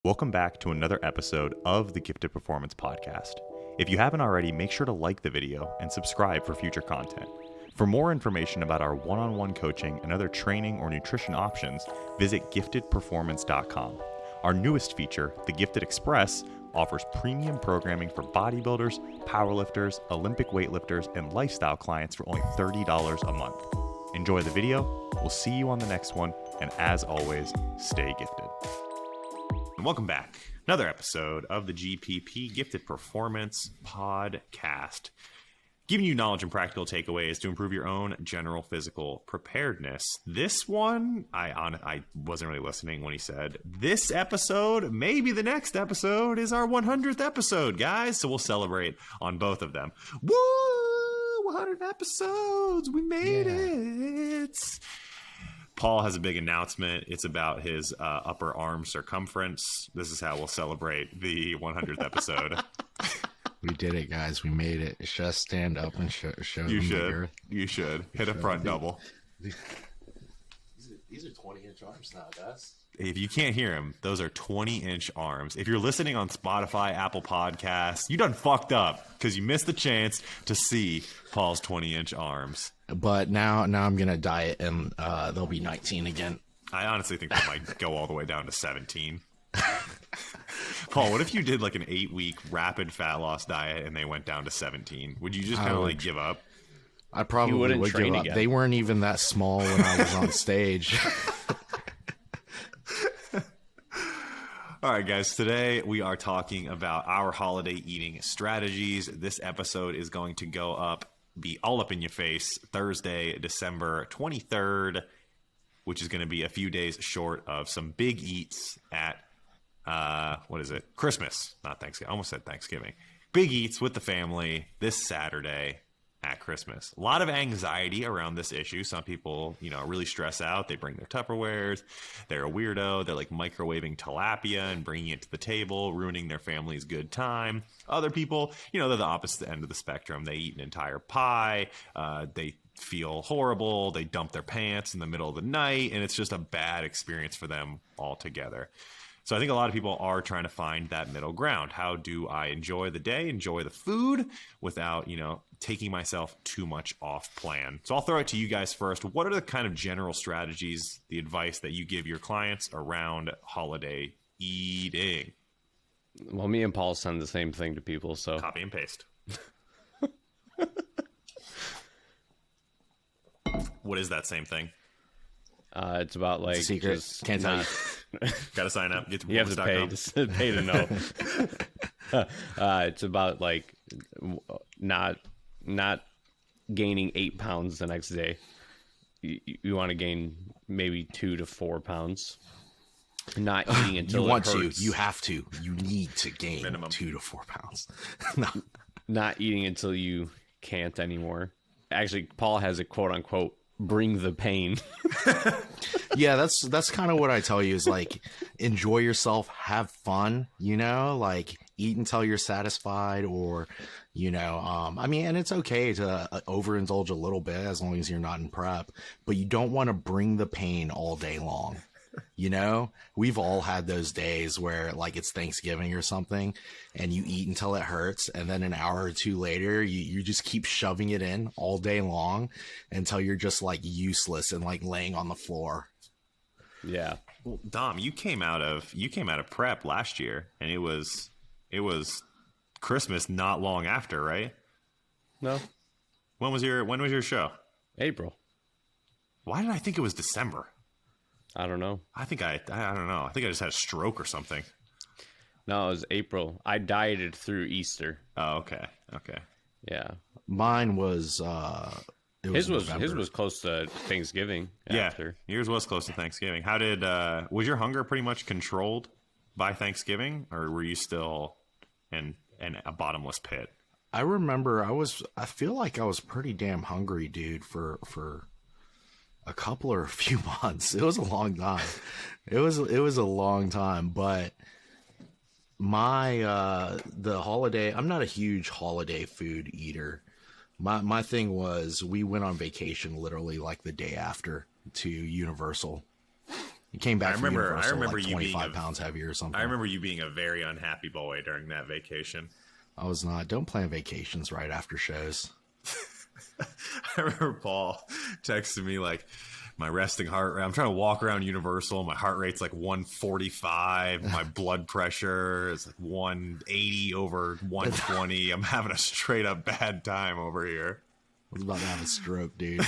Welcome back to another episode of the Gifted Performance Podcast. If you haven't already, make sure to like the video and subscribe for future content. For more information about our one-on-one coaching and other training or nutrition options, visit giftedperformance.com. Our newest feature, the Gifted Express, offers premium programming for bodybuilders, powerlifters, Olympic weightlifters, and lifestyle clients for only $30 a month. Enjoy the video, we'll see you on the next one, and as always, stay gifted. And welcome back. Another episode of the GPP Gifted Performance Podcast, giving you knowledge and practical takeaways to improve your own general physical preparedness. This one, I wasn't really listening when he said this episode, maybe the next episode is our 100th episode, guys. So we'll celebrate on both of them. Woo! 100 episodes. We made it. Paul has a big announcement. It's about his upper arm circumference. This is how we'll celebrate the 100th episode. We did it, guys. We made it. Just stand up and show You them should. the earth. You should. Hit a front double. These are 20-inch arms now, guys. If you can't hear him, those are 20-inch arms. If you're listening on Spotify, Apple Podcasts, you done fucked up because you missed the chance to see Paul's 20-inch arms. But now I'm going to diet, and they'll be 19 again. I honestly think that might go all the way down to 17. Paul, what if you did like an 8-week rapid fat loss diet and they went down to 17? Would you just kind of like give up? I probably would give up. They weren't even that small when I was on stage. All right, guys, today we are talking about our holiday eating strategies. This episode is going to go up, be all up in your face, Thursday, December 23rd, which is going to be a few days short of some big eats at, what is it? Christmas, not Thanksgiving. I almost said Thanksgiving. Big eats with the family this Saturday at Christmas. A lot of anxiety around this issue. Some people, really stress out. They bring their Tupperwares. They're a weirdo. They're like microwaving tilapia and bringing it to the table, ruining their family's good time. Other people, they're the opposite end of the spectrum. They eat an entire pie. They feel horrible. They dump their pants in the middle of the night, and it's just a bad experience for them altogether. So I think a lot of people are trying to find that middle ground. How do I enjoy the day, enjoy the food without, taking myself too much off plan? So I'll throw it to you guys first. What are the kind of general strategies, the advice that you give your clients around holiday eating? Well, me and Paul send the same thing to people, so Copy and paste. What is that same thing? it's about like Secret. just Can't tell not, Gotta sign up. Get to you have to pay to know. It's about like not gaining 8 pounds the next day. You want to gain maybe 2 to 4 pounds. Not eating until you want it hurts. to. You have to. You need to gain Minimum. 2 to 4 pounds. No. Not eating until you can't anymore. Actually, Paul has a quote unquote bring the pain. Yeah, that's kind of what I tell you is like enjoy yourself, have fun, like eat until you're satisfied, or and it's okay to overindulge a little bit as long as you're not in prep, but you don't want to bring the pain all day long. We've all had those days where like it's Thanksgiving or something and you eat until it hurts, and then an hour or two later you just keep shoving it in all day long until you're just like useless and like laying on the floor. Yeah. Well, Dom, you came out of prep last year, and it was Christmas not long after, right? No. When was your show? April. Why did I think it was December? I don't know. I don't know. I think I just had a stroke or something. No, it was April. I dieted through Easter. Oh, okay. Yeah. Mine was His was close to Thanksgiving. After. Yeah, yours was close to Thanksgiving. How did was your hunger pretty much controlled by Thanksgiving, or were you still in a bottomless pit? I remember I feel like I was pretty damn hungry, dude, for a couple or a few months. It was a long time. It was a long time, but the holiday, I'm not a huge holiday food eater. My thing was we went on vacation literally like the day after to Universal. You came back from Universal I remember like 25 pounds heavier or something. I remember you being a very unhappy boy during that vacation. I was not. Don't plan vacations right after shows. I remember Paul texting me like, my resting heart rate. I'm trying to walk around Universal. My heart rate's like 145. My blood pressure is like 180 over 120. I'm having a straight up bad time over here. I was about to have a stroke, dude.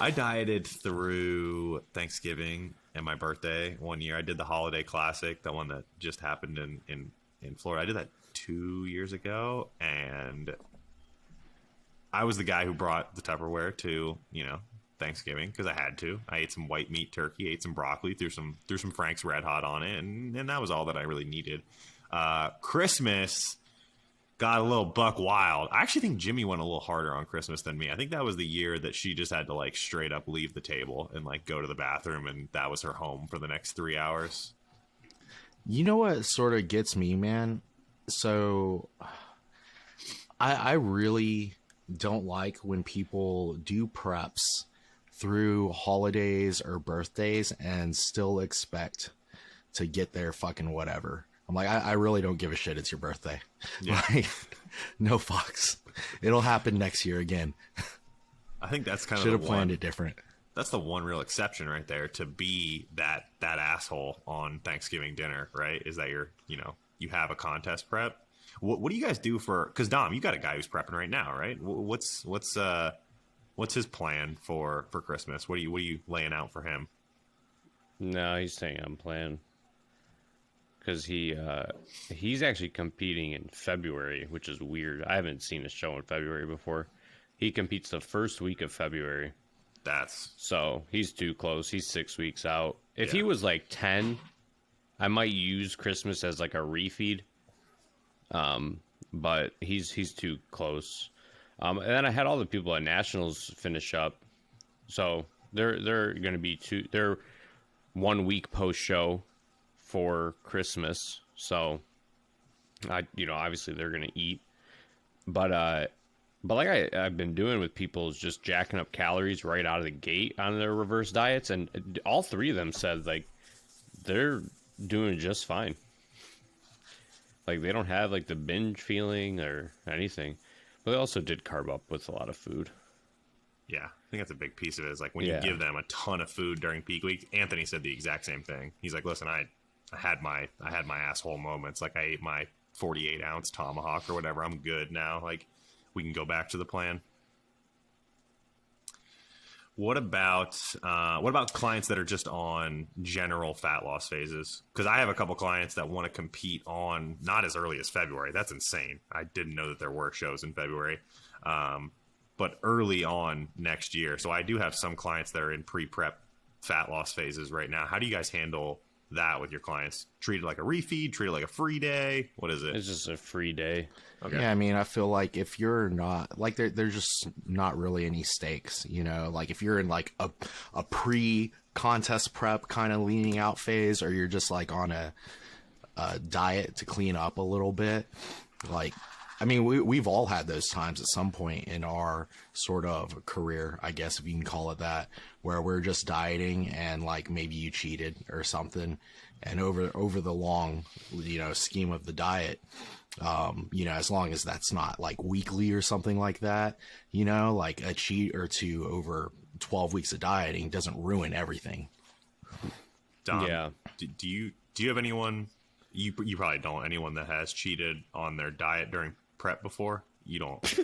I dieted through Thanksgiving and my birthday one year. I did the Holiday Classic, the one that just happened in Florida. I did that 2 years ago, and I was the guy who brought the Tupperware to, Thanksgiving because I had to. I ate some white meat turkey, ate some broccoli, threw some Frank's Red Hot on it, and that was all that I really needed. Christmas got a little buck wild. I actually think Jimmy went a little harder on Christmas than me. I think that was the year that she just had to like straight up leave the table and like go to the bathroom, and that was her home for the next 3 hours. You know what sort of gets me, man? So I really don't like when people do preps through holidays or birthdays and still expect to get their fucking whatever. I'm like, I really don't give a shit. It's your birthday. Yeah. Like, no fucks. It'll happen next year again. I think that's kind of should have planned it different. That's the one real exception right there, to be that asshole on Thanksgiving dinner, right? Is that you have a contest prep. What do you guys do for? Because Dom, you got a guy who's prepping right now, right? What's his plan for Christmas? What are you laying out for him? No, he's staying on plan because he's actually competing in February, which is weird. I haven't seen a show in February before. He competes the first week of February. So he's too close. He's 6 weeks out. If he was like 10, I might use Christmas as like a refeed. But he's too close. And then I had all the people at Nationals finish up. So they're going to be they're 1 week post show for Christmas. So obviously they're going to eat, but like I've been doing with people is just jacking up calories right out of the gate on their reverse diets. And all three of them said like they're doing just fine. Like they don't have like the binge feeling or anything, but they also did carb up with a lot of food. Yeah, I think that's a big piece of it. Is like when you give them a ton of food during peak week. Anthony said the exact same thing. He's like, listen, I had my asshole moments. Like I ate my 48-ounce tomahawk or whatever. I'm good now. Like we can go back to the plan. What about clients that are just on general fat loss phases? Because I have a couple clients that want to compete on not as early as February. That's insane. I didn't know that there were shows in February, but early on next year. So I do have some clients that are in pre-prep fat loss phases right now. How do you guys handle that with your clients? Treat it like a refeed? Treat it like a free day? What is it? It's just a free day. Okay. Yeah, I mean, I feel like if you're not like there's just not really any stakes, like if you're in like a pre-contest prep kind of leaning out phase, or you're just like on a diet to clean up a little bit. Like, I mean, we've all had those times at some point in our sort of career, I guess, if you can call it that, where we're just dieting and like maybe you cheated or something. And over the long, scheme of the diet, as long as that's not like weekly or something like that, like a cheat or two over 12 weeks of dieting doesn't ruin everything. Dom, yeah. Do you have anyone, you probably don't, anyone that has cheated on their diet during prep before? You don't.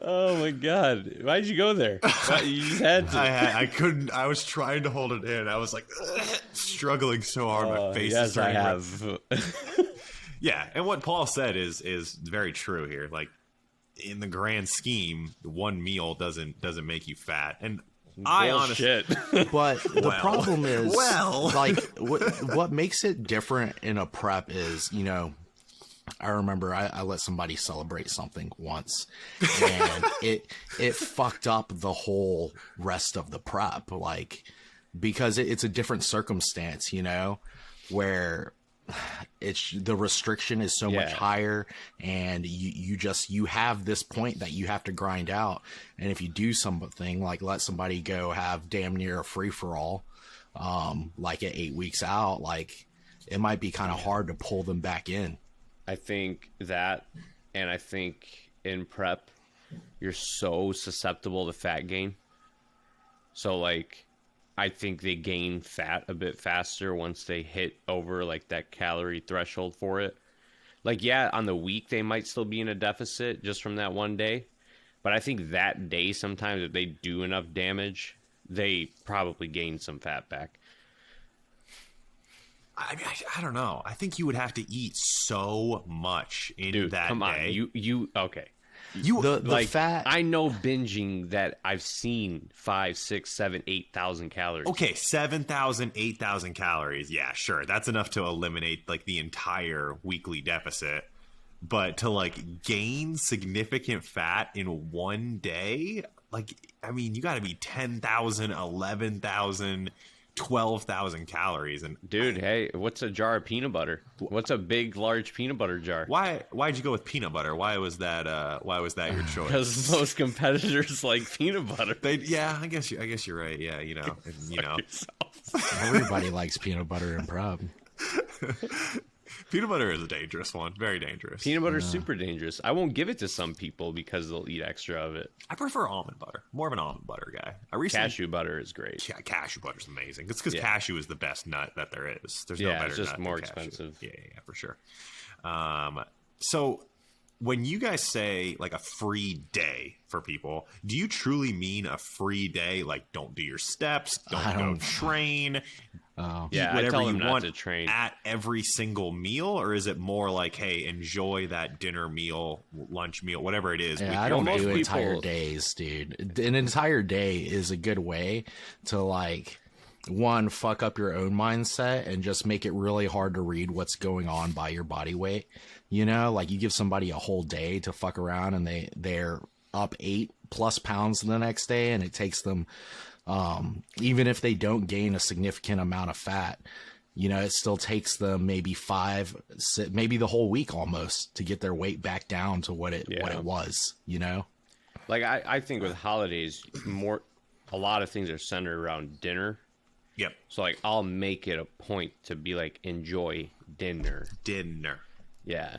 Oh my god! Why'd you go there? You just had to. I couldn't. I was trying to hold it in. I was like struggling so hard. My face is turning red. Yeah, and what Paul said is very true here. Like in the grand scheme, one meal doesn't make you fat. And I honestly, but the problem is, like what makes it different in a prep is, I remember I let somebody celebrate something once, and it fucked up the whole rest of the prep, like because it's a different circumstance, where it's the restriction is so much higher, and you have this point that you have to grind out. And if you do something like let somebody go have damn near a free for all, like at 8 weeks out, like it might be kind of hard to pull them back in. I think that, and I think in prep, you're so susceptible to fat gain. So like, I think they gain fat a bit faster once they hit over like that calorie threshold for it. Like, yeah, on the week they might still be in a deficit just from that one day. But I think that day sometimes if they do enough damage, they probably gain some fat back. I mean, I don't know. I think you would have to eat so much in Dude, that come day. on. You okay. The Like, fat. I know binging that I've seen 5, 6, 7, 8,000 calories. Okay, 7,000, 8,000 calories. Yeah, sure. That's enough to eliminate like the entire weekly deficit. But to like gain significant fat in one day, like, I mean, you got to be 10,000, 11,000, 12,000 calories. And Dude, hey, what's a jar of peanut butter? What's a big, large peanut butter jar? why'd you go with peanut butter? Why was that your choice? Because most competitors like peanut butter. Yeah, I guess you're right. Yeah, you know. Everybody likes peanut butter and prep. Peanut butter is a dangerous one. Very dangerous. Peanut butter is super dangerous. I won't give it to some people because they'll eat extra of it. I prefer almond butter. More of an almond butter guy. Cashew butter is great. Yeah, cashew butter is amazing. It's because cashew is the best nut that there is. There's no better it's just nut more than cashew. expensive. Yeah, for sure. So when you guys say like a free day for people, do you truly mean a free day? Like, don't do your steps, don't go train, eat I whatever tell you them not want to train at every single meal? Or is it more like, hey, enjoy that dinner meal, lunch meal, whatever it is? Yeah, I don't most do people- entire days, dude. An entire day is a good way to like, one, fuck up your own mindset and just make it really hard to read what's going on by your body weight. You know, like you give somebody a whole day to fuck around and they're up 8+ pounds the next day, and it takes them, even if they don't gain a significant amount of fat, you know, it still takes them maybe maybe the whole week almost to get their weight back down to what it was, you know? Like, I think with holidays, a lot of things are centered around dinner. Yep. So, like, I'll make it a point to be like, enjoy dinner. Yeah.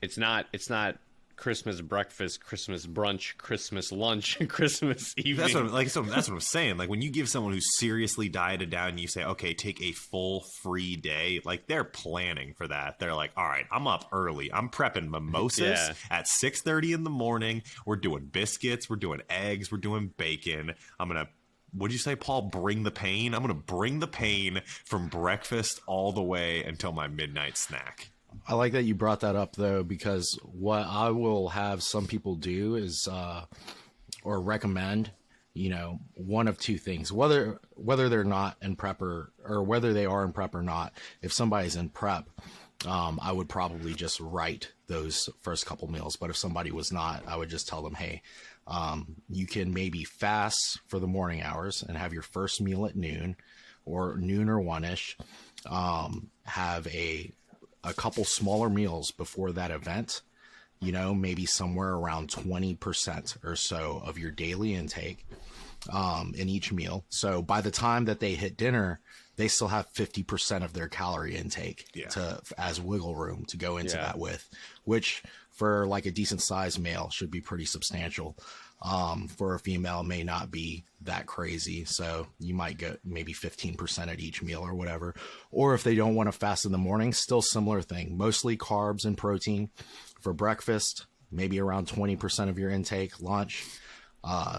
It's not Christmas breakfast, Christmas brunch, Christmas lunch, Christmas evening. That's what I'm saying. Like, when you give someone who's seriously dieted down and you say, okay, take a full free day, like, they're planning for that. They're like, all right, I'm up early. I'm prepping mimosas at 6:30 in the morning. We're doing biscuits. We're doing eggs. We're doing bacon. What'd you say, Paul? Bring the pain? I'm going to bring the pain from breakfast all the way until my midnight snack. I like that you brought that up, though, because what I will have some people do is, or recommend, you know, one of two things, whether they're not in prep or whether they are in prep or not. If somebody's in prep, I would probably just write those first couple meals. But if somebody was not, I would just tell them, hey, you can maybe fast for the morning hours and have your first meal at noon or 1-ish. Have a couple smaller meals before that event, you know, maybe somewhere around 20% or so of your daily intake in each meal. So by the time that they hit dinner, they still have 50% of their calorie intake as wiggle room to go into that with, which for like a decent sized male should be pretty substantial. For a female, may not be that crazy. So you might get maybe 15% at each meal or whatever. Or if they don't want to fast in the morning, still similar thing, mostly carbs and protein for breakfast, maybe around 20% of your intake. Lunch,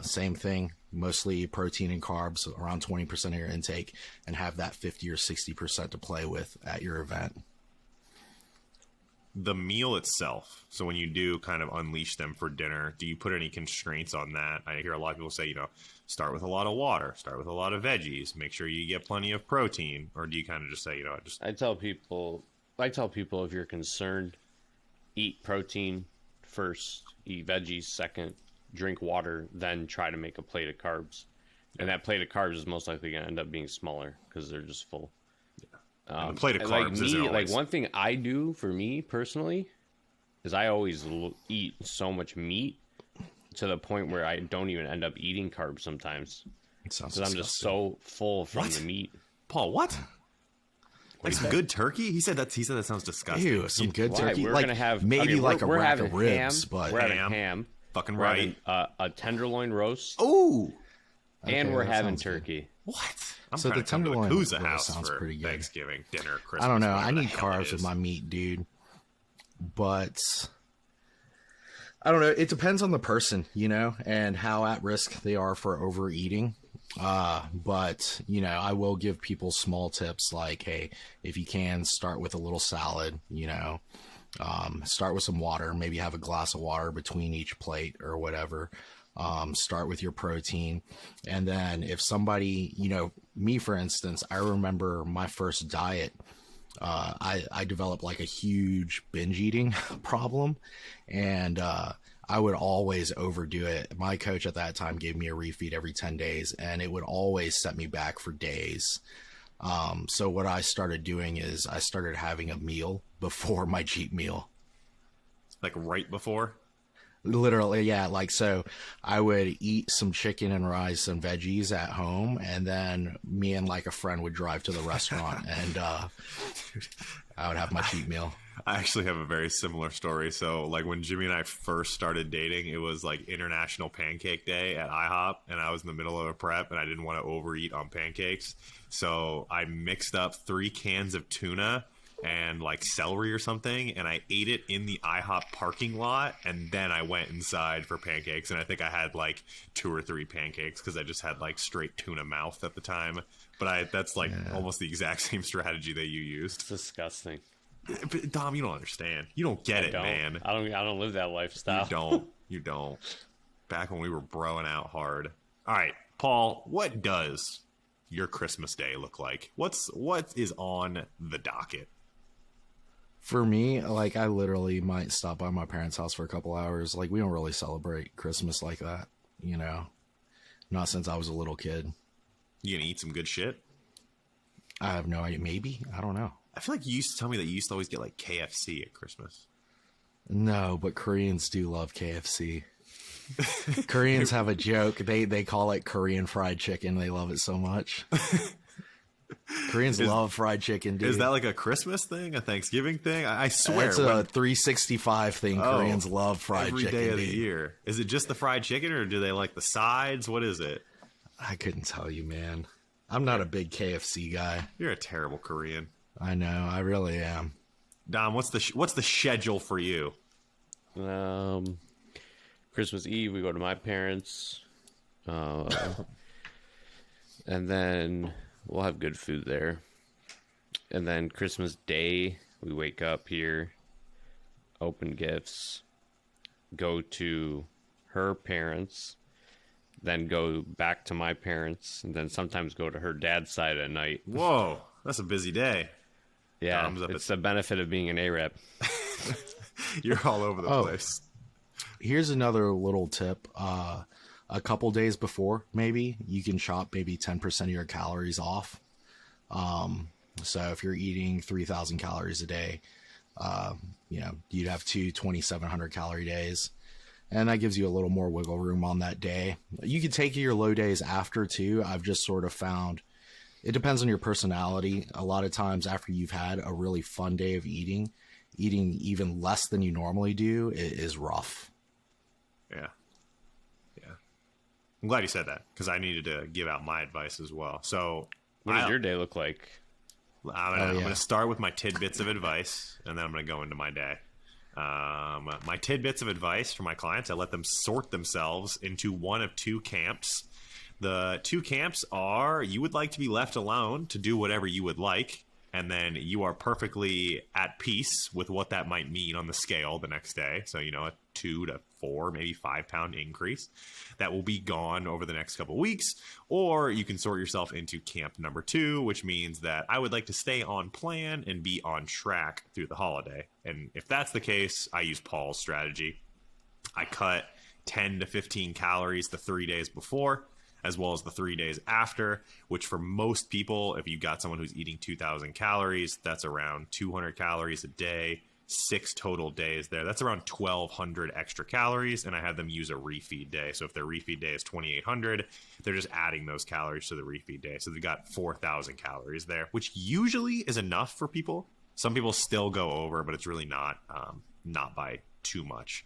same thing, mostly protein and carbs, around 20% of your intake, and have that 50 or 60% to play with at your event. The meal itself, so when you do kind of unleash them for dinner, do you put any constraints on that? I hear a lot of people say, you know, start with a lot of water, start with a lot of veggies, make sure you get plenty of protein. Or do you kind of just say, you know, I tell people if you're concerned, eat protein first, eat veggies second, drink water, then try to make a plate of carbs. And that plate of carbs is most likely going to end up being smaller because they're just full. And the plate of like carbs me, isn't like always... one thing I do for me personally is I always eat so much meat to the point where I don't even end up eating carbs sometimes. It sounds Because I'm just so full from the meat. Paul, what? Like some good turkey? He said that sounds disgusting. Ew, some good turkey. We're like gonna have maybe like a we're rack having of ribs, but we're having ham. Fucking We're right. having a tenderloin roast, Oh, and we're that having sounds good. turkey. what? I'm So trying the to come to the tenderloin Kuza really house sounds for pretty good. Thanksgiving dinner, Christmas. I don't know. I whatever the need hell it carbs with is. my meat, dude. But I don't know. It depends on the person, and how at risk they are for overeating. But I will give people small tips like, hey, if you can, start with a little salad, start with some water, maybe have a glass of water between each plate or whatever. Start with your protein. And then if somebody, me, for instance, I remember my first diet, I developed like a huge binge eating problem, and I would always overdo it. My coach at that time gave me a refeed every 10 days, and it would always set me back for days. So what I started doing is I started having a meal before my cheat meal. Like right before? Literally, yeah. Like, so I would eat some chicken and rice and veggies at home, and then me and like a friend would drive to the restaurant, and I would have my cheat meal. I actually have a very similar story. So, like, when Jimmy and I first started dating, it was like International Pancake Day at IHOP, and I was in the middle of a prep, and I didn't want to overeat on pancakes. So I mixed up 3 cans of tuna and like celery or something, and I ate it in the IHOP parking lot, and then I went inside for pancakes, and I think I had like 2 or 3 pancakes because I just had like straight tuna mouth at the time. But that's like almost the exact same strategy that you used. It's disgusting. But Dom, you don't understand. You don't get it, man. I don't live that lifestyle. You don't. Back when we were broing out hard. All right, Paul, what does your Christmas day look like? What is on the docket? For me, like, I literally might stop by my parents' house for a couple hours. Like, we don't really celebrate Christmas like that, not since I was a little kid. You gonna eat some good shit? I have no idea. Maybe. I don't know. I feel like you used to tell me that you used to always get like KFC at Christmas. No, but Koreans do love KFC. Koreans have a joke. They call it Korean fried chicken. They love it so much. Koreans love fried chicken, dude. Is that like a Christmas thing, a Thanksgiving thing? I swear. It's a 365 thing. Koreans love fried every chicken. Every day of the year. Is it just the fried chicken, or do they like the sides? What is it? I couldn't tell you, man. I'm not a big KFC guy. You're a terrible Korean. I know. I really am. Dom, what's the schedule for you? Christmas Eve, we go to my parents. And then we'll have good food there. And then Christmas Day, we wake up here, open gifts, go to her parents, then go back to my parents, and then sometimes go to her dad's side at night. Whoa, that's a busy day. Yeah, it's the benefit of being an A-rep. You're all over the place. Here's another little tip. A couple days before, maybe, you can chop maybe 10% of your calories off. So if you're eating 3,000 calories a day, you'd have 2,700 calorie days. And that gives you a little more wiggle room on that day. You could take your low days after, too. I've just sort of found it depends on your personality. A lot of times after you've had a really fun day of eating even less than you normally do is rough. Yeah. I'm glad you said that, because I needed to give out my advice as well. So what does your day look like? I'm going to start with my tidbits of advice, and then I'm going to go into my day. My tidbits of advice for my clients, I let them sort themselves into one of 2 camps. The 2 camps are: you would like to be left alone to do whatever you would like, and then you are perfectly at peace with what that might mean on the scale the next day. So, a 2 to 4, maybe 5 pound increase that will be gone over the next couple of weeks. Or you can sort yourself into camp number 2, which means that I would like to stay on plan and be on track through the holiday. And if that's the case, I use Paul's strategy. I cut 10 to 15 calories the 3 days before. as well as the 3 days after, which for most people, if you've got someone who's eating 2,000 calories, that's around 200 calories a day, 6 total days there. That's around 1,200 extra calories, and I had them use a refeed day. So if their refeed day is 2,800, they're just adding those calories to the refeed day. So they've got 4,000 calories there, which usually is enough for people. Some people still go over, but it's really not by too much.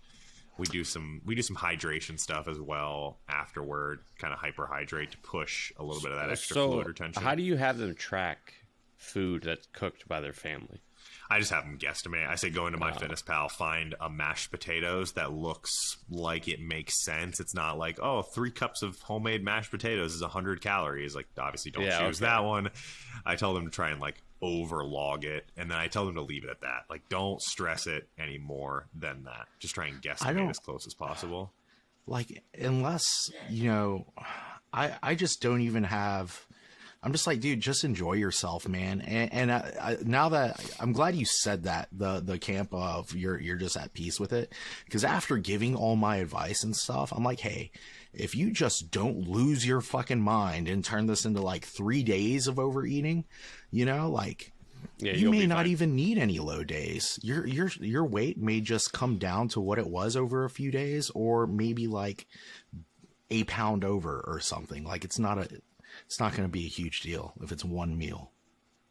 We do some hydration stuff as well afterward, kind of hyperhydrate to push a little bit of that extra fluid retention. How do you have them track food that's cooked by their family? I just have them guesstimate. I say go into MyFitnessPal, find a mashed potatoes that looks like it makes sense. It's not like, 3 cups of homemade mashed potatoes is 100 calories. Like, obviously don't choose that one. I tell them to try and like overlog it, and then I tell them to leave it at that. Like, don't stress it any more than that. Just try and guesstimate as close as possible. Like, unless, I just don't even have... I'm just like, dude, just enjoy yourself, man. And now that I'm glad you said that, the camp of you're just at peace with it, because after giving all my advice and stuff, I'm like, hey, if you just don't lose your fucking mind and turn this into like 3 days of overeating, you may not even need any low days. Your weight may just come down to what it was over a few days, or maybe like a pound over or something. Like, it's not going to be a huge deal if it's one meal.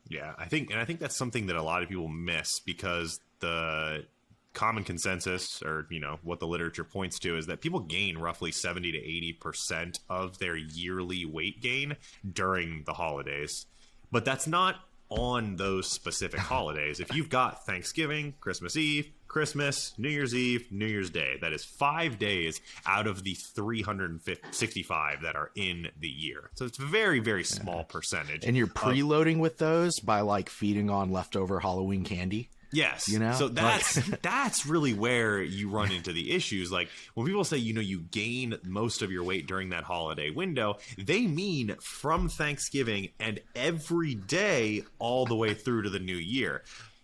Yeah, I think that's something that a lot of people miss, because the common consensus, or what the literature points to, is that people gain roughly 70 to 80% of their yearly weight gain during the holidays. But that's not on those specific holidays. If you've got Thanksgiving, Christmas Eve, Christmas, New Year's Eve, New Year's Day, that is 5 days out of the 365 that are in the year. So it's a very, very small percentage. And you're preloading with those by like feeding on leftover Halloween candy. Yes. So that's really where you run into the issues. Like, when people say, you gain most of your weight during that holiday window, they mean from Thanksgiving and every day all the way through to the new year.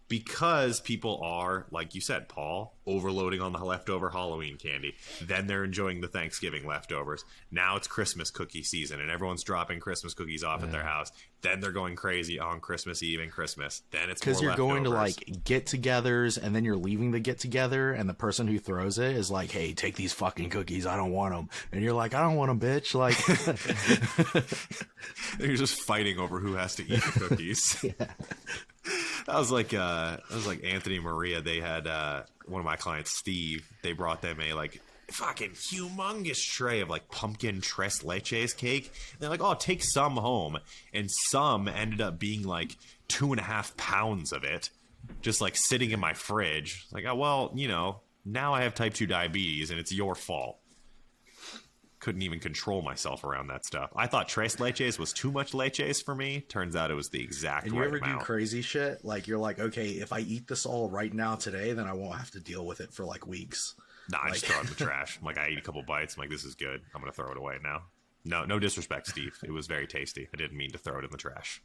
Because people are, like you said, Paul, overloading on the leftover Halloween candy. Then they're enjoying the Thanksgiving leftovers. Now it's Christmas cookie season, and everyone's dropping Christmas cookies off at their house. Then they're going crazy on Christmas Eve and Christmas. Then it's because you're going to like get-togethers, and then you're leaving the get-together, and the person who throws it is like, "Hey, take these fucking cookies. I don't want them." And you're like, "I don't want them, bitch." Like, you're just fighting over who has to eat the cookies. Yeah. That was like Anthony and Maria. They had one of my clients, Steve. They brought them a like fucking humongous tray of like pumpkin tres leches cake. And they're like, "Oh, take some home," and some ended up being like 2.5 pounds of it, just like sitting in my fridge. Like, oh well, now I have type 2 diabetes, and it's your fault. Couldn't even control myself around that stuff. I thought tres leches was too much leches for me. Turns out it was the exact right amount. And you ever do crazy shit? Like, you're like, okay, if I eat this all right now today, then I won't have to deal with it for like weeks. Nah, I just throw it in the trash. I'm like, I eat a couple bites. I'm like, this is good. I'm going to throw it away now. No disrespect, Steve. It was very tasty. I didn't mean to throw it in the trash.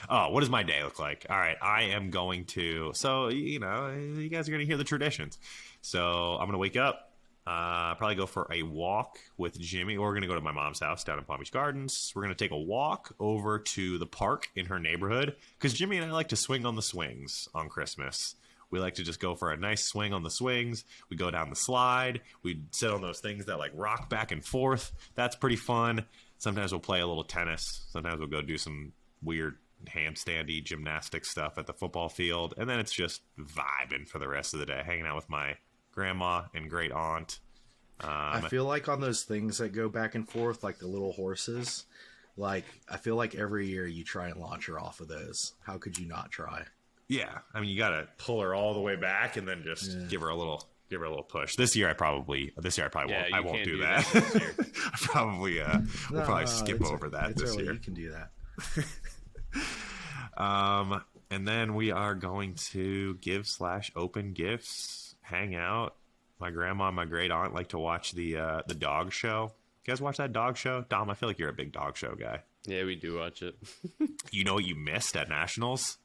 Oh, what does my day look like? All right, I am going to... So, you guys are going to hear the traditions. So I'm going to wake up. Probably go for a walk with Jimmy. We're going to go to my mom's house down in Palm Beach Gardens. We're going to take a walk over to the park in her neighborhood, because Jimmy and I like to swing on the swings on Christmas. We like to just go for a nice swing on the swings. We go down the slide. We sit on those things that like rock back and forth. That's pretty fun. Sometimes we'll play a little tennis. Sometimes we'll go do some weird handstandy gymnastic stuff at the football field. And then it's just vibing for the rest of the day, hanging out with my grandma and great aunt. I feel like on those things that go back and forth, like the little horses, like I feel like every year you try and launch her off of those. How could you not try? Yeah, I mean, you gotta pull her all the way back and then just give her a little push. This year I probably won't. I won't do that. I probably we'll probably skip over that this year. You can do that. And then we are going to give/open gifts, hang out. My grandma and my great aunt like to watch the dog show. You guys watch that dog show? Dom, I feel like you're a big dog show guy. Yeah, we do watch it. You know what you missed at Nationals?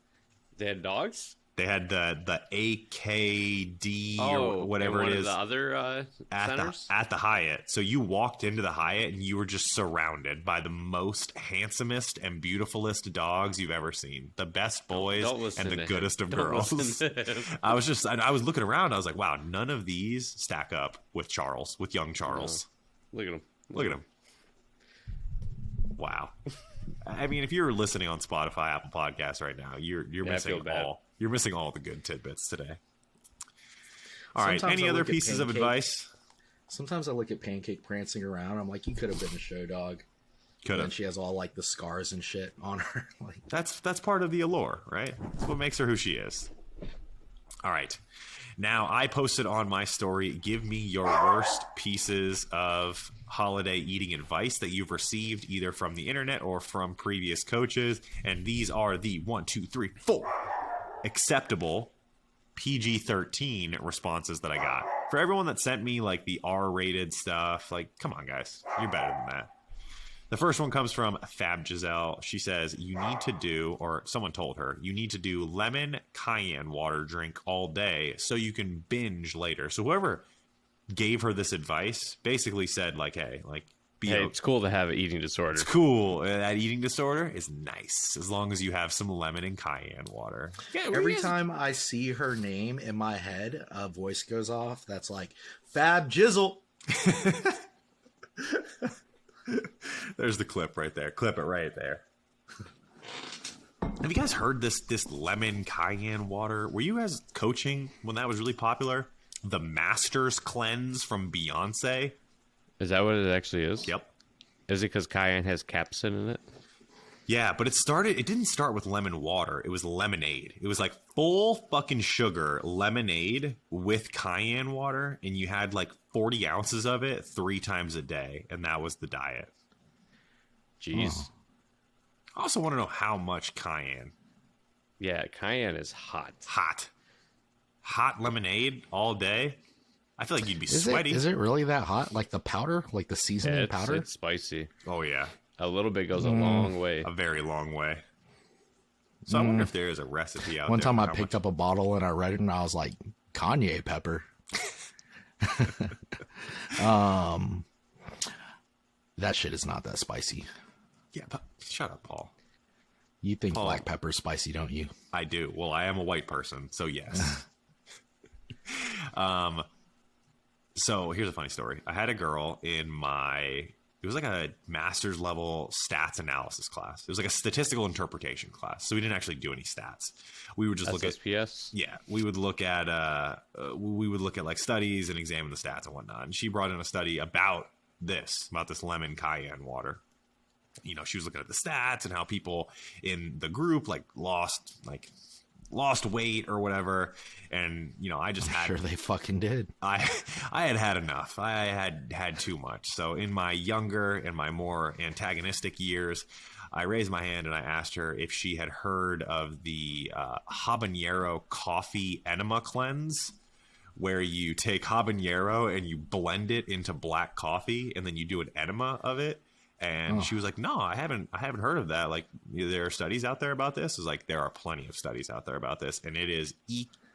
They had dogs? They had the AKD or whatever one it of is the other centers? at the Hyatt. So you walked into the Hyatt and you were just surrounded by the most handsomest and beautifulest dogs you've ever seen. The best boys and the goodest of girls. I was looking around. I was like, wow, none of these stack up with young Charles. Look at him. Look at him. Wow. I mean, if you're listening on Spotify, Apple Podcasts right now, you're missing all. You're missing all the good tidbits today. All right. Any other pieces of advice? Sometimes I look at Pancake prancing around. I'm like, you could have been a show dog. Could have. And she has all like the scars and shit on her. Like, that's part of the allure, right? That's what makes her who she is. All right. Now, I posted on my story, give me your worst pieces of holiday eating advice that you've received either from the internet or from previous coaches. And these are the 1, 2, 3, 4 acceptable PG-13 responses that I got. For everyone that sent me like the R-rated stuff, like, come on, guys, you're better than that. The first one comes from Fab Giselle. She says, you need to do, or someone told her, you need to do lemon cayenne water drink all day so you can binge later. So whoever gave her this advice basically said, like, hey, like, it's cool to have an eating disorder. It's cool. That eating disorder is nice as long as you have some lemon and cayenne water. Yeah, every time I see her name in my head, a voice goes off that's like, Fab Jizzle. There's the clip right there. Clip it right there. Have you guys heard this lemon cayenne water? Were you guys coaching when that was really popular? The Master's Cleanse from Beyonce. Is that what it actually is? Yep. Is it because cayenne has capsaicin in it? Yeah, but it didn't start with lemon water. It was lemonade. It was like full fucking sugar lemonade with cayenne water, and you had like 40 ounces of it 3 times a day, and that was the diet. Jeez. Oh. I also want to know how much cayenne. Yeah, cayenne is hot. Hot lemonade all day? I feel like you'd be sweaty. Is it really that hot? Like the powder? Like the seasoning powder? It's spicy. Oh, yeah. A little bit goes a long way. A very long way. So I wonder if there is a recipe out there. One time I picked up a bottle and I read it and I was like, Kanye pepper. That shit is not that spicy. Yeah, but shut up, Paul. You think black pepper is spicy, don't you? I do. Well, I am a white person, so yes. So here's a funny story. I had a girl in it was like a master's level stats analysis class. It was like a statistical interpretation class. So we didn't actually do any stats. We would just look at SSPS? Yeah, we would look at like studies and examine the stats and whatnot. And she brought in a study about this lemon cayenne water. You know, she was looking at the stats and how people in the group lost weight or whatever. And, you know, I'm sure they fucking did. I had enough. I had too much. So in my younger and my more antagonistic years, I raised my hand and I asked her if she had heard of the habanero coffee enema cleanse, where you take habanero and you blend it into black coffee and then you do an enema of it. And she was like, no, I haven't heard of that. Like, there are studies out there about this. I was like, there are plenty of studies out there about this. And it is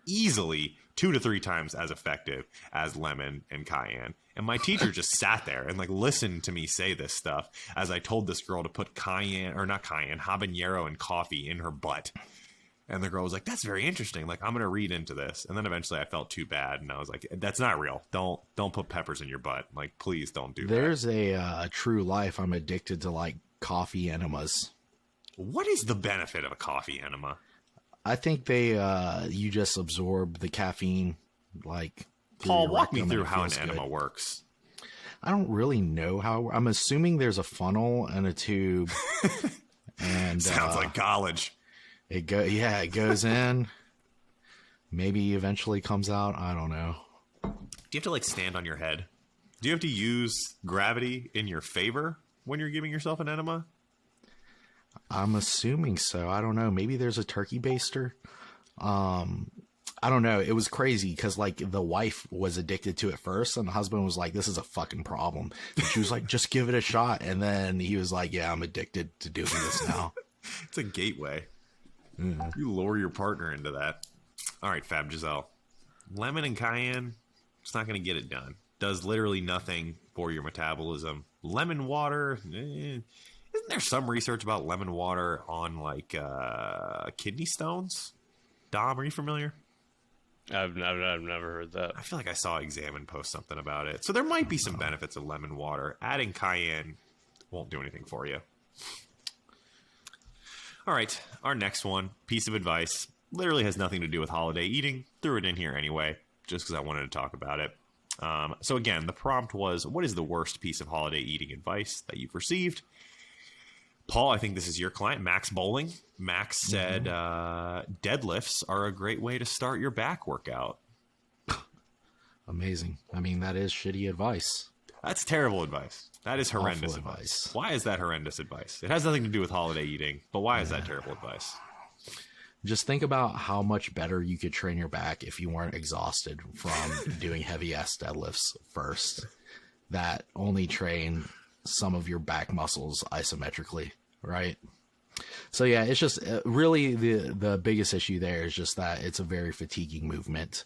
easily 2 to 3 times as effective as lemon and cayenne. And my teacher just sat there and like listened to me say this stuff as I told this girl to put habanero and coffee in her butt. And the girl was like, that's very interesting. Like, I'm going to read into this. And then eventually I felt too bad. And I was like, that's not real. Don't put peppers in your butt. Like, please don't do that. There's a true life. I'm addicted to like coffee enemas. What is the benefit of a coffee enema? I think you just absorb the caffeine. Like, Paul, walk me through how an enema works. I don't really know how. I'm assuming there's a funnel and a tube. And sounds like college. It goes in. Maybe eventually comes out. I don't know. Do you have to like stand on your head? Do you have to use gravity in your favor when you're giving yourself an enema? I'm assuming so. I don't know. Maybe there's a turkey baster. I don't know. It was crazy because like the wife was addicted to it first and the husband was like, this is a fucking problem. And she was like, just give it a shot. And then he was like, yeah, I'm addicted to doing this now. It's a gateway. You lure your partner into that. All right, Fab Giselle. Lemon and cayenne, it's not going to get it done. Does literally nothing for your metabolism. Lemon water, isn't there some research about lemon water on like kidney stones? Dom, are you familiar? I've never heard that. I feel like I saw Examine post something about it. So there might be some benefits of lemon water. Adding cayenne won't do anything for you. All right, our next one, piece of advice, literally has nothing to do with holiday eating. Threw it in here anyway, just because I wanted to talk about it. So again, the prompt was, what is the worst piece of holiday eating advice that you've received? Paul, I think this is your client, Max Bowling. Max said deadlifts are a great way to start your back workout. Amazing. I mean, that is shitty advice. That's terrible advice. That is horrendous Awful advice. Why is that horrendous advice? It has nothing to do with holiday eating, but why is that terrible advice? Just think about how much better you could train your back if you weren't exhausted from doing heavy ass deadlifts first that only train some of your back muscles isometrically, right? So yeah, it's just really the biggest issue there is just that it's a very fatiguing movement.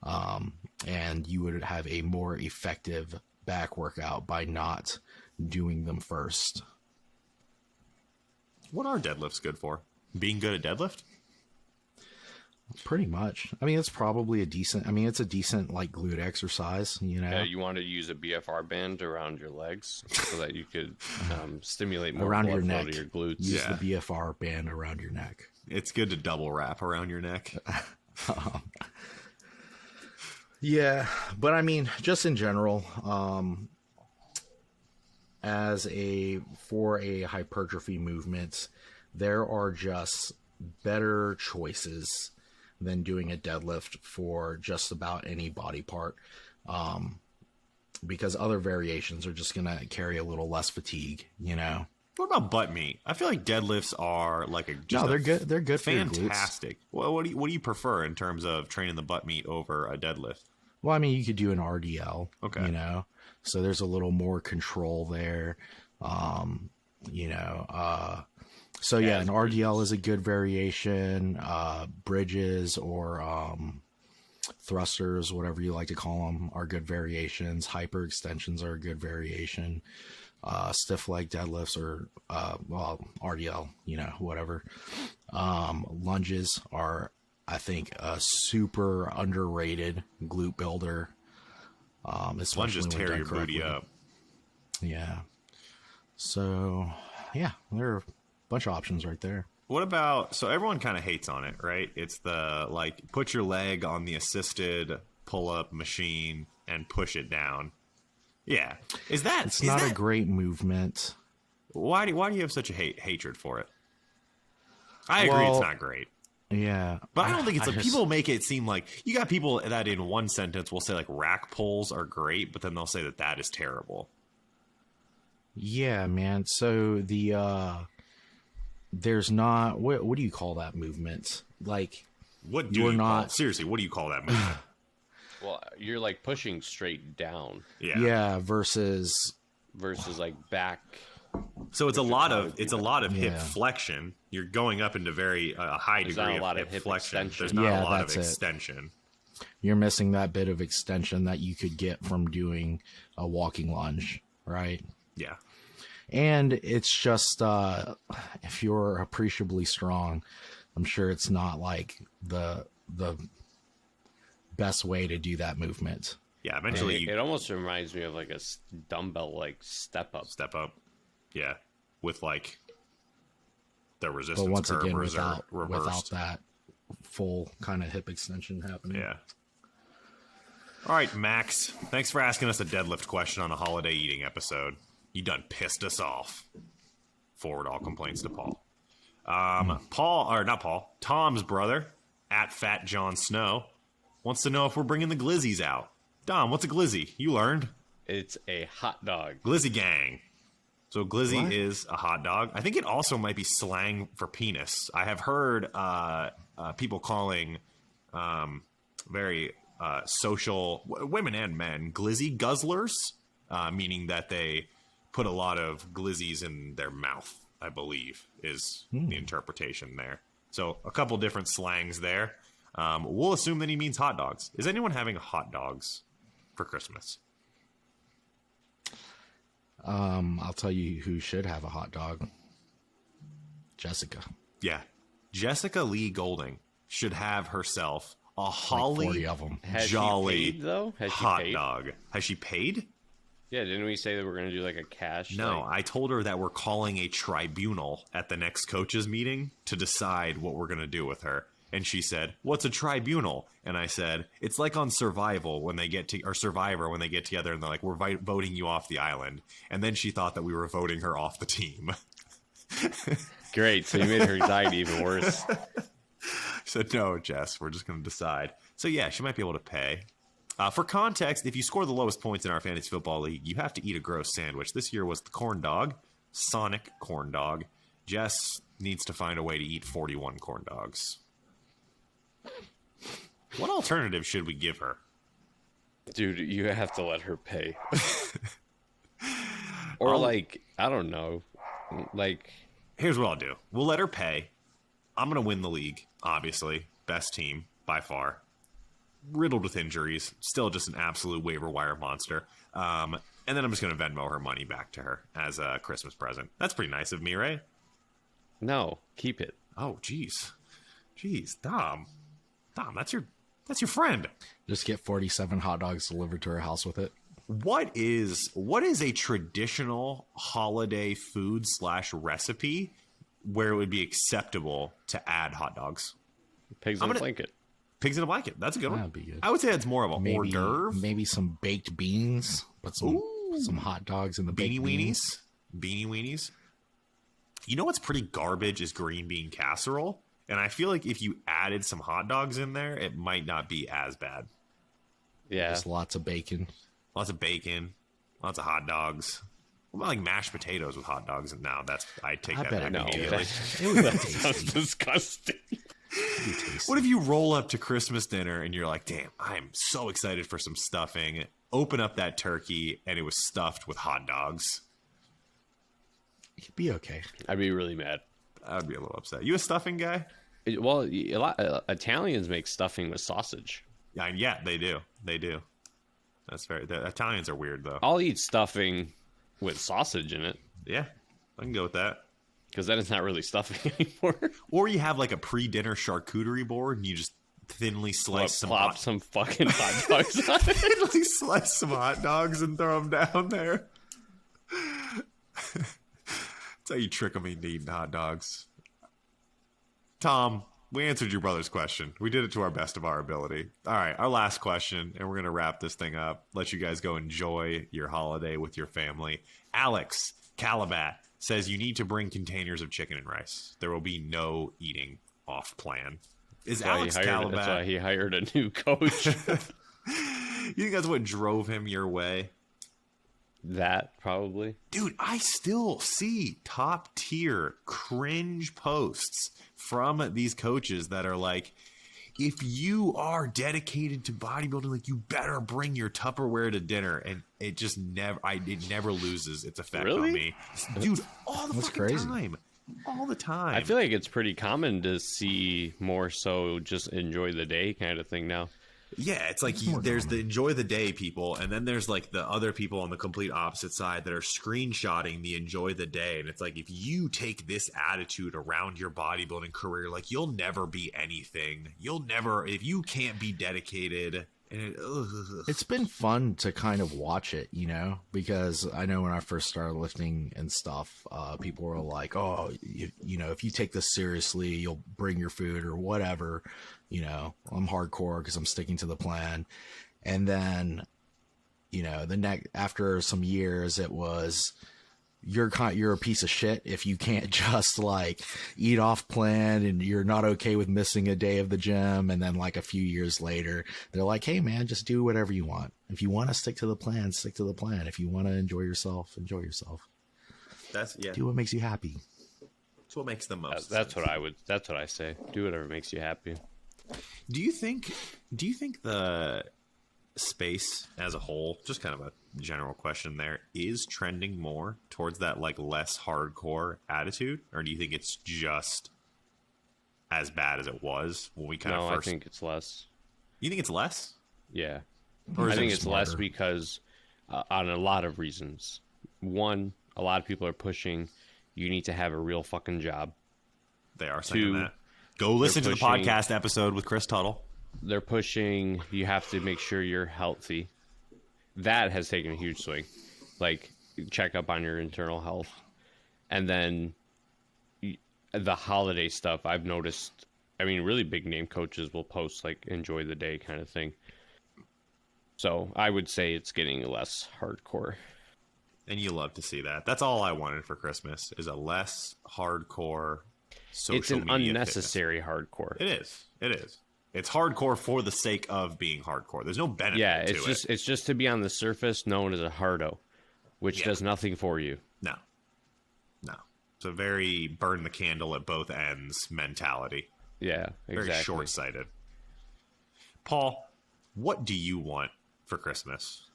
And you would have a more effective back workout by not doing them first. What are deadlifts good for? Being good at deadlift? Pretty much. I mean, it's probably it's a decent like glute exercise, you know. Yeah, you want to use a BFR band around your legs so that you could stimulate more around blood your flow neck. to your glutes. Use the BFR band around your neck. It's good to double wrap around your neck. Yeah, but I mean, just in general, for a hypertrophy movement, there are just better choices than doing a deadlift for just about any body part, because other variations are just gonna carry a little less fatigue, you know. What about butt meat? I feel like deadlifts are like they're good. They're good for your glutes. Fantastic. Well, what do you prefer in terms of training the butt meat over a deadlift? Well, I mean, you could do an RDL, okay, you know, so there's a little more control there, you know. So yeah, an RDL is a good variation. Bridges or thrusters, whatever you like to call them, are good variations. Hyper extensions are a good variation. Stiff leg deadlifts or RDL, you know, whatever. Lunges are, I think, a super underrated glute builder. Lunges tear your booty up. Yeah. So yeah, there are bunch of options right there. What about, so everyone kind of hates on it, right? It's the like put your leg on the assisted pull-up machine and push it down. Yeah, it's not a great movement. Why do you have such a hatred for it? I agree, it's not great. Yeah, but I don't think it's people make it seem like you got people that in one sentence will say like rack pulls are great, but then they'll say that is terrible. Yeah, man. So there's not what do you call that movement? Like seriously, what do you call that movement? Well, you're like pushing straight down. Yeah, versus like back. So it's a lot of hip flexion. You're going up into very high degree of hip flexion. There's not a lot of extension. You're missing that bit of extension that you could get from doing a walking lunge, right? Yeah. And it's just, if you're appreciably strong, I'm sure it's not like the best way to do that movement. Yeah, eventually it almost reminds me of like a dumbbell like step up. Yeah, with like the resistance but once curve again, reversed. without that full kind of hip extension happening. Yeah. All right, Max. Thanks for asking us a deadlift question on a holiday eating episode. You done pissed us off. Forward all complaints to Paul. Tom's brother, at Fat John Snow, wants to know if we're bringing the glizzies out. Dom, what's a glizzy? You learned. It's a hot dog. Glizzy gang. So glizzy is a hot dog. I think it also might be slang for penis. I have heard people calling very social women and men glizzy guzzlers, meaning that they put a lot of glizzies in their mouth, I believe, is the interpretation there. So a couple different slangs there. We'll assume that he means hot dogs. Is anyone having hot dogs for Christmas? I'll tell you who should have a hot dog. Jessica. Yeah. Jessica Lee Golding should have herself a Like holly 40 of them. Has jolly she paid, though? Has she hot paid? dog. Has she paid? Yeah, didn't we say that we're going to do like a cash? No, like- I told her that we're calling a tribunal at the next coaches meeting to decide what we're going to do with her. And she said, "What's a tribunal?" And I said, "It's like on Survival when they get to, or Survivor when they get together and they're like, we're voting you off the island." And then she thought that we were voting her off the team. Great. So you made her anxiety even worse. I said, "No, Jess, we're just going to decide." So yeah, she might be able to pay. For context, if you score the lowest points in our fantasy football league, you have to eat a gross sandwich. This year was the corn dog, Sonic corn dog. Jess needs to find a way to eat 41 corn dogs. What alternative should we give her? Dude, you have to let her pay. Or like, I don't know. Like, Here's what I'll do. We'll let her pay. I'm going to win the league, obviously. Best team, by far. Riddled with injuries. Still just an absolute waiver wire monster. And then I'm just going to Venmo her money back to her as a Christmas present. That's pretty nice of me, right? no, keep it. Oh, jeez. Jeez, Dom. Dom, that's your friend. Just get 47 hot dogs delivered to her house with it. What is a traditional holiday food / recipe where it would be acceptable to add hot dogs? Pigs in a blanket. Pigs in a blanket. That's a good one. That'd be good. I would say it's more of a hors Maybe, d'oeuvre. maybe some baked beans. Put some hot dogs in the Beanie baked beans. weenies. Beanie weenies. You know what's pretty garbage is green bean casserole. And I feel like if you added some hot dogs in there, it might not be as bad. Yeah. Just lots of bacon. Lots of bacon, lots of hot dogs. What about like mashed potatoes with hot dogs? And now I take I that bet back it no. immediately. It would be That tasty. sounds disgusting. It'd be tasty. What if you roll up to Christmas dinner and you're like, "Damn, I'm so excited for some stuffing." Open up that turkey and it was stuffed with hot dogs. It'd be okay. I'd be really mad. I would be a little upset. You a stuffing guy? Well, a lot Italians make stuffing with sausage. Yeah, they do. They do. That's very. The Italians are weird though. I'll eat stuffing with sausage in it Yeah, I can go with that. because then it's not really stuffing anymore. Or you have like a pre-dinner charcuterie board and you just thinly slice some Plop hot, some fucking hot dogs on it. thinly slice some hot dogs and throw them down there. That's how you trick them into eating hot dogs. Tom, we answered your brother's question. We did it to our best of our ability. All right, our last question, and we're going to wrap this thing up. Let you guys go enjoy your holiday with your family. Alex Calabat says you need to bring containers of chicken and rice. There will be no eating off plan. Is Alex That's why Calabat... he hired a new coach. You think that's what drove him your way? That probably. Dude, I still see top tier cringe posts from these coaches that are like, if you are dedicated to bodybuilding, like you better bring your Tupperware to dinner. And it just it never loses its effect Really? on me. Dude, all the That's fucking crazy. time. All the time. I feel like it's pretty common to see more so just enjoy the day kind of thing now. Yeah, it's like there's the enjoy the day people, and then there's like the other people on the complete opposite side that are screenshotting the enjoy the day. And it's like, if you take this attitude around your bodybuilding career, like you'll never be anything. If you can't be dedicated. And It's been fun to kind of watch it, because I know when I first started lifting and stuff, people were like, "Oh, if you take this seriously, you'll bring your food or whatever." I'm hardcore because I'm sticking to the plan. And then, after some years, it was, you're a piece of shit if you can't just like eat off plan and you're not okay with missing a day of the gym. And then like a few years later, they're like, "Hey man, just do whatever you want. If you want to stick to the plan, stick to the plan. If you want to enjoy yourself, enjoy yourself. Do what makes you happy." That's what makes the most. That's what I say. Do whatever makes you happy. Do you think the space as a whole, just kind of a general question there, is trending more towards that like less hardcore attitude? Or do you think it's just as bad as it was when we kind No, of first. I think it's less. You think it's less? Yeah. Or is I it think it's less smarter? because on a lot of reasons. One, a lot of people are pushing you need to have a real fucking job. They are saying Two, that. Go listen to the pushing- podcast episode with Chris Tuttle. They're pushing you have to make sure you're healthy. That has taken a huge swing. Like, check up on your internal health. And then the holiday stuff, I've noticed, I mean, really big name coaches will post, like, enjoy the day kind of thing. So I would say it's getting less hardcore. And you love to see that. That's all I wanted for Christmas is a less hardcore social It's an media unnecessary hardcore. fitness. It is. It is. It's hardcore for the sake of being hardcore. There's no benefit Yeah, to it. it's just to be on the surface known as a hardo, which Yeah. does nothing for you. No. No. It's a very burn the candle at both ends mentality. Yeah, Very exactly. short-sighted. Paul, what do you want for Christmas?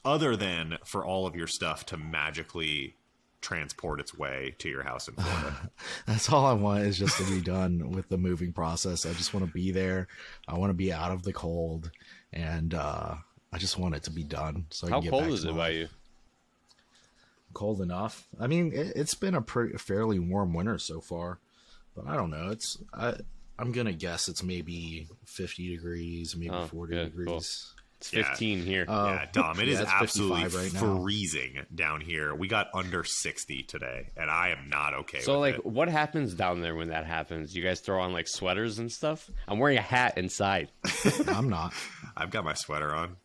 Other than for all of your stuff to magically transport its way to your house in Florida. That's all I want is just to be done with the moving process. I just want to be there. I want to be out of the cold, and I just want it to be done. So I How can get cold back is to it my by life. you? Cold enough. I mean, it's been a fairly warm winter so far, but I don't know. I'm gonna guess it's maybe 50 degrees, maybe Oh, 40 good, degrees. cool. It's Yeah. 15 here. Yeah, Dom, it is it's absolutely 55 right now. freezing down here. We got under 60 today, and I am not okay So, with like, it. what happens down there when that happens? You guys throw on, like, sweaters and stuff? I'm wearing a hat inside. I'm not. I've got my sweater on.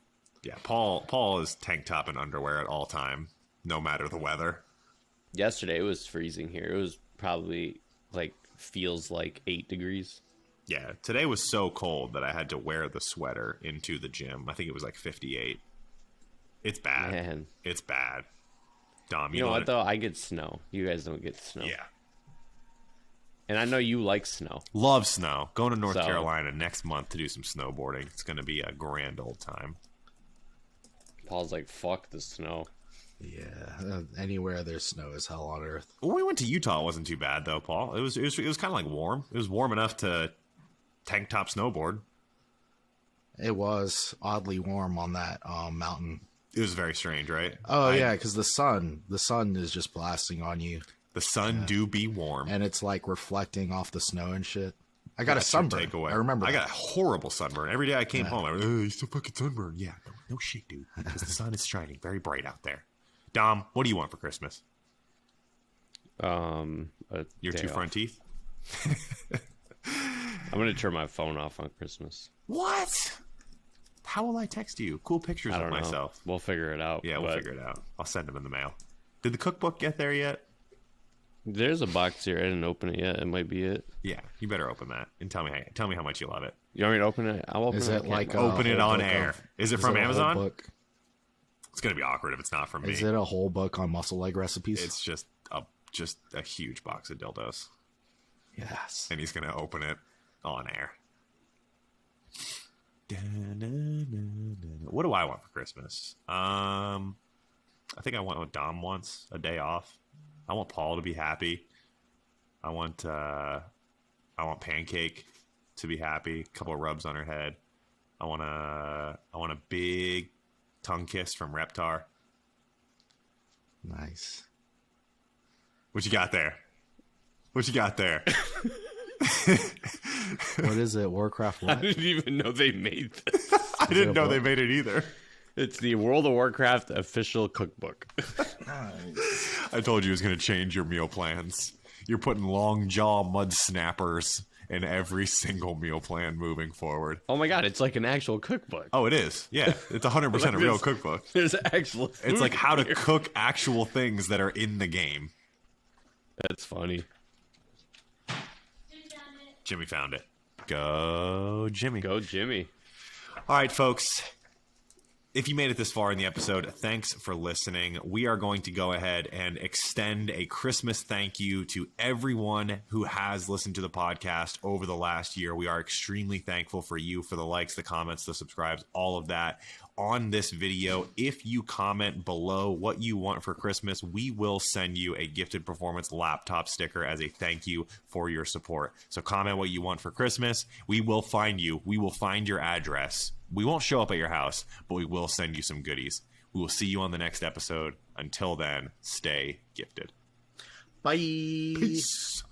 Yeah, Paul is tank top and underwear at all time, no matter the weather. Yesterday, it was freezing here. It was probably, like, feels like 8 degrees. Yeah, today was so cold that I had to wear the sweater into the gym. I think it was like 58. It's bad. Man. It's bad. Dom, You know what, though? I get snow. You guys don't get snow. Yeah. And I know you like snow. Love snow. Going to North So- Carolina next month to do some snowboarding. It's going to be a grand old time. Paul's like, fuck the snow. Yeah, anywhere there's snow is hell on earth. When we went to Utah, it wasn't too bad though, Paul. It was kind of like warm. It was warm enough to tank top snowboard. It was oddly warm on that mountain. It was very strange, right? Oh yeah, because the sun is just blasting on you, The sun do be warm. and it's like reflecting off the snow and shit. I got a That's your sunburn. takeaway. I remember. I that. got a horrible sunburn. Every day I came home, I was, oh, you still fucking sunburned. Yeah, no shit, dude. Because the sun is shining very bright out there. Dom, what do you want for Christmas? A Your day two off. front teeth? I'm going to turn my phone off on Christmas. What? How will I text you? Cool pictures I of don't know. myself. We'll figure it out. Yeah, we'll but figure it out. I'll send them in the mail. Did the cookbook get there yet? There's a box here. I didn't open it yet. It might be it. Yeah, you better open that and tell me how much you love it. You want me to open it? I'll open Is it. it like a Open it whole on book air. of- Is it is from a whole Amazon? book? It's gonna be awkward if it's not from me. Is it a whole book on muscle leg recipes? It's just a huge box of dildos, Yes. and he's gonna open it on air. What do I want for Christmas? I think I want what Dom wants, a day off. I want Paul to be happy. I want Pancake to be happy. A couple of rubs on her head. I want a big tongue kiss from Reptar. Nice. What you got there? What you got there? What is it? Warcraft I what? didn't even know they made this. I didn't a know they book? made it either. It's the World of Warcraft official cookbook. I told you it was going to change your meal plans. You're putting long jaw mud snappers in every single meal plan moving forward. Oh my god, it's like an actual cookbook. Oh, it is. Yeah, it's 100% a real This- cookbook. There's actual food It's like how to here. cook actual things that are in the game. That's funny. Jimmy found it. Go, Jimmy. Go Jimmy. All right, folks. if you made it this far in the episode, thanks for listening. We are going to go ahead and extend a Christmas thank you to everyone who has listened to the podcast over the last year. We are extremely thankful for you, for the likes, the comments, the subscribes, all of that on this video. If you comment below what you want for Christmas, we will send you a Gifted Performance laptop sticker as a thank you for your support. So comment what you want for Christmas. We will find you. We will find your address. We won't show up at your house, but we will send you some goodies. We will see you on the next episode. Until then, stay gifted. Bye. Peace.